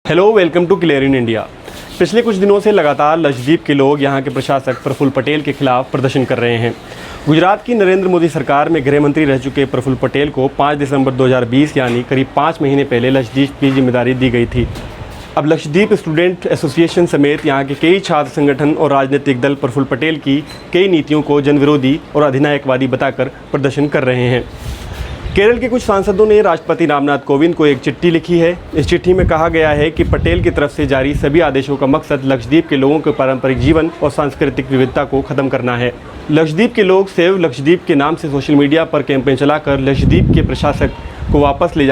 Hello, welcome to clear in India. पिछले कुछ दिनों से लगातार लक्षद्वीप के लोग यहां के प्रशासक प्रफुल्ल पटेल के खिलाफ प्रदर्शन कर रहे हैं। गुजरात की नरेंद्र मोदी सरकार में गृह मंत्री रह चुके प्रफुल्ल पटेल को 5 दिसंबर 2020 यानी करीब 5 महीने पहले लक्षद्वीप की जिम्मेदारी दी गई थी। अब लक्षद्वीप स्टूडेंट एसोसिएशन समेत यहाँ के कई छात्र संगठन और राजनीतिक दल प्रफुल्ल पटेल की कई नीतियों को जनविरोधी और अधिनायकवादी बताकर प्रदर्शन कर रहे हैं। केरल के कुछ सांसदों ने राष्ट्रपति रामनाथ कोविंद को एक चिट्ठी लिखी है। इस चिट्ठी में कहा गया है कि पटेल की तरफ से जारी सभी आदेशों का मकसद लक्षद्वीप के लोगों के पारंपरिक जीवन और सांस्कृतिक विविधता को खत्म करना है। लक्षद्वीप के लोग सेव लक्षद्वीप के नाम से सोशल मीडिया पर कैंपेन चलाकर लक्षद्वीप के प्रशासक को वापस ले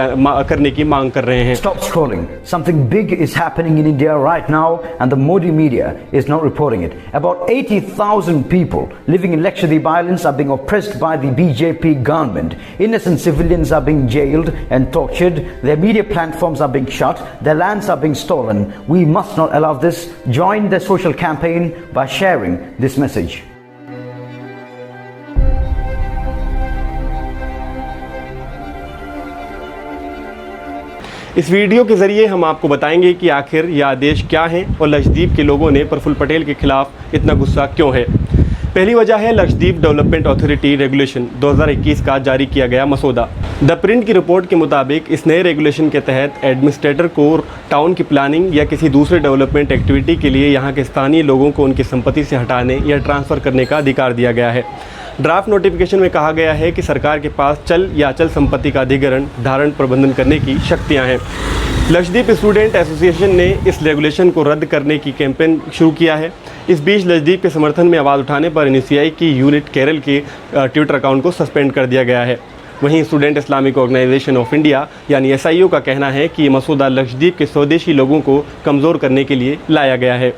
करने की मांग कर रहे हैं। Stop scrolling. Something big is happening in India right now and the Modi media is not reporting it. About 80,000 people living in Lakshadweep Islands are being oppressed by the BJP government. Innocent civilians are being jailed and tortured. Their media platforms are being shut. Their lands are being stolen. We must not allow this. Join the social campaign by sharing this message. इस video के ज़रिए हम आपको बताएंगे कि आखिर ये आदेश क्या हैं और लक्षद्वीप के लोगों ने प्रफुल्ल पटेल के खिलाफ इतना गुस्सा क्यों है। पहली वजह है लक्षद्वीप डेवलपमेंट अथॉरिटी रेगुलेशन 2021 का जारी किया गया मसौदा। द प्रिंट की रिपोर्ट के मुताबिक इस नए रेगुलेशन के तहत एडमिनिस्ट्रेटर को टाउन की प्लानिंग या किसी दूसरे डेवलपमेंट एक्टिविटी के लिए यहाँ के स्थानीय लोगों को उनकी संपत्ति से हटाने या ट्रांसफ़र करने का अधिकार दिया गया है। ड्राफ्ट नोटिफिकेशन में कहा गया है कि सरकार के पास चल या अचल संपत्ति का अधिग्रहण धारण प्रबंधन करने की शक्तियां हैं। लक्षद्वीप स्टूडेंट एसोसिएशन ने इस रेगुलेशन को रद्द करने की कैंपेन शुरू किया है। इस बीच लक्षद्वीप के समर्थन में आवाज़ उठाने पर एनएसयूआई की यूनिट केरल के ट्विटर अकाउंट को सस्पेंड कर दिया गया है। वहीं student Islamic organization of India यानी एसआईओ का कहना है कि ये मसौदा लक्षद्वीप के स्वदेशी लोगों को कमज़ोर करने के लिए लाया गया है।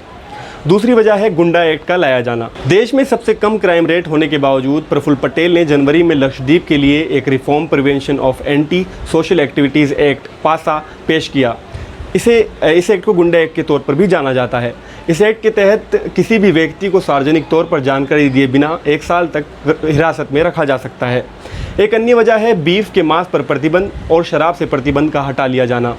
दूसरी वजह है गुंडा एक्ट का लाया जाना। देश में सबसे कम क्राइम रेट होने के बावजूद प्रफुल्ल पटेल ने जनवरी में लक्षद्वीप के लिए एक reform prevention of anti social activities act पासा पेश किया। इस एक्ट को गुंडा एक्ट के तौर पर भी जाना जाता है। इस एक्ट के तहत किसी भी व्यक्ति को सार्वजनिक तौर पर जानकारी दिए बिना 1 साल तक हिरासत में रखा जा सकता है। एक अन्य वजह है बीफ के मांस पर प्रतिबंध और शराब से प्रतिबंध का हटा लिया जाना।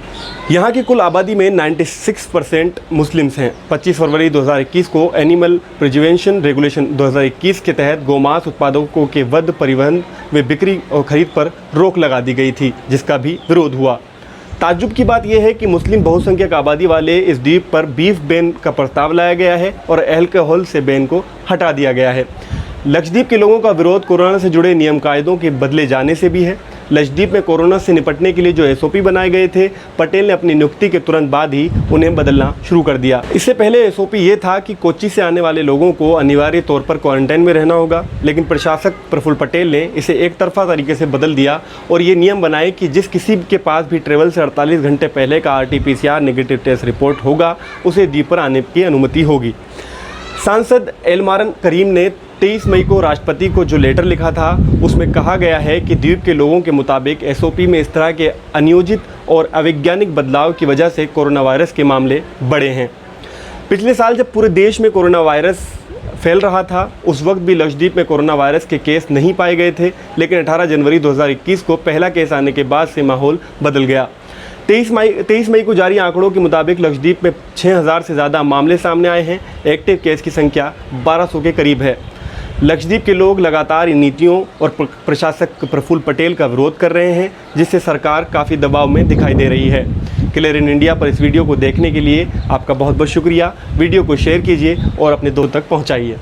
यहाँ की कुल आबादी में 96% मुस्लिम्स हैं। 25 फरवरी 2021 को एनिमल प्रिजर्वेशन रेगुलेशन 2021 के तहत गौमांस उत्पादकों के वध, परिवहन व बिक्री और खरीद पर रोक लगा दी गई थी, जिसका भी विरोध हुआ। ताज्जुब की बात यह है कि मुस्लिम बहुसंख्यक आबादी वाले इस द्वीप पर बीफ बैन का प्रस्ताव लाया गया है और अल्कोहल से बैन को हटा दिया गया है। लक्षद्वीप के लोगों का विरोध कोरोना से जुड़े नियम कायदों के बदले जाने से भी है। लक्षद्वीप में कोरोना से निपटने के लिए जो एसओपी बनाए गए थे, पटेल ने अपनी नियुक्ति के तुरंत बाद ही उन्हें बदलना शुरू कर दिया। इससे पहले एसओपी ये था कि कोच्चि से आने वाले लोगों को अनिवार्य तौर पर क्वारंटाइन में रहना होगा, लेकिन प्रशासक प्रफुल्ल पटेल ने इसे एक तरफा तरीके से बदल दिया और ये नियम बनाए कि जिस किसी के पास भी ट्रेवल से 48 घंटे पहले का RT-PCR नेगेटिव टेस्ट रिपोर्ट होगा, उसे द्वीप पर आने की अनुमति होगी। सांसद एलमारन करीम ने 23 मई को राष्ट्रपति को जो लेटर लिखा था, उसमें कहा गया है कि द्वीप के लोगों के मुताबिक एसओपी में इस तरह के अनियोजित और अवैज्ञानिक बदलाव की वजह से कोरोना वायरस के मामले बढ़े हैं। पिछले साल जब पूरे देश में कोरोना वायरस फैल रहा था, उस वक्त भी लक्षद्वीप में कोरोना वायरस के केस नहीं पाए गए थे, लेकिन 18 जनवरी 2021 को पहला केस आने के बाद से माहौल बदल गया। 23 मई को जारी आंकड़ों के मुताबिक लक्षद्वीप में 6000 से ज़्यादा मामले सामने आए हैं। एक्टिव केस की संख्या 1200 के करीब है। लक्षद्वीप के लोग लगातार इन नीतियों और प्रशासक प्रफुल्ल पटेल का विरोध कर रहे हैं, जिससे सरकार काफ़ी दबाव में दिखाई दे रही है। क्लियर इन इंडिया पर इस वीडियो को देखने के लिए आपका बहुत बहुत शुक्रिया। वीडियो को शेयर कीजिए और अपने दोस्तों तक पहुंचाइए।